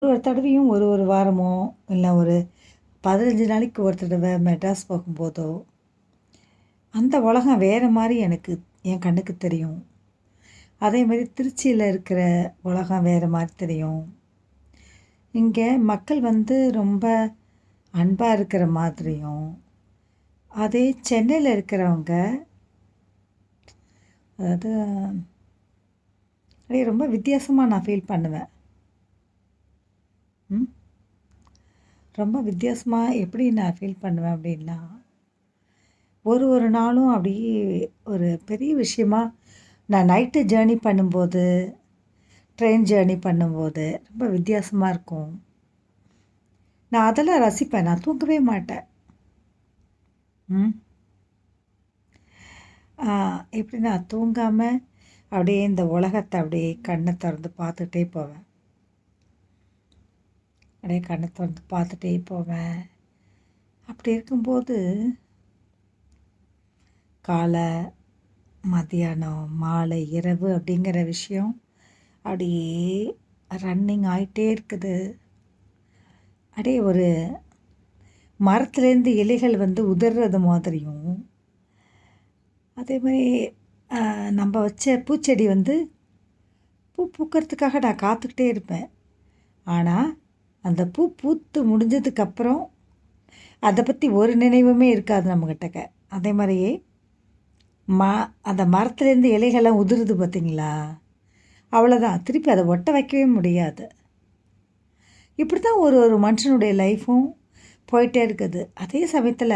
ஒரு தடவையும் ஒரு ஒரு வாரமோ, இல்ல ஒரு 15 நாளைக்கு ஒரு தடவ மெட்ராஸ் போகும்போதோ, அந்த உலகம் வேற மாரி எனக்கு என் கண்ணுக்கு தெரியும். அதேமாரி திருச்சியில இருக்கிற உலகம் வேற மாரி தெரியும். இங்க மக்கள் ரொம்ப அன்பா இருக்கிற மாதிரியும், அதே சென்னையில இருக்கிறவங்க, அதாவது அப்படியே ரொம்ப வித்தியாசமா நான் ஃபீல் பண்ணுவேன். ம். ரொம்ப வித்தியாசமா எப்படி நான் ஃபீல் பண்ணுவேன் அப்படின்னா, ஒரு ஒரு நாளும் அப்படியே ஒரு பெரிய விஷயமா நான் நைட்டு ஜேர்னி பண்ணும்போது, ட்ரெயின் ஜேர்னி பண்ணும்போது ரொம்ப வித்தியாசமா இருக்கும். நான் அதெல்லாம் ரசிப்பேன். நான் தூங்கவே மாட்டேன். ம். ஆ எப்படின்னா தூங்காம அப்படியே இந்த உலகத்த அப்படியே கண்ண தொறந்து பார்த்துட்டே போவேன். அப்படியே கண்ண தொறந்து பார்த்துட்டே போவேன். அப்படி இருக்கும்போது, காலை, மதியானம், மாலை, இரவு அப்படிங்கிற விஷயம் அப்படியே ரன்னிங் ஆயிட்டே இருக்குது. அப்படியே ஒரு மரத்துலேருந்து இலைகள் உதிர்றது மாதிரியும், அதேமாரி நம்ம வச்ச பூச்செடி பூ பூக்கிறதுக்காக நான் காத்துக்கிட்டே இருப்பேன். ஆனா, அந்த பூ பூத்து முடிஞ்சதுக்கப்புறம், அத பத்தி ஒரு நினைவுமே இருக்காது நம்மகிட்டக்க. அதே மாரியே ம அந்த மரத்துலேருந்து இலைகள்லாம் உதிருது பார்த்தீங்களா? அவ்வளோதான். திருப்பி அத ஒட்ட வைக்கவே முடியாது. இப்படி தான் ஒரு ஒரு மனுஷனுடைய லைஃப்பும் போயிட்டே இருக்குது. அதே சமயத்தில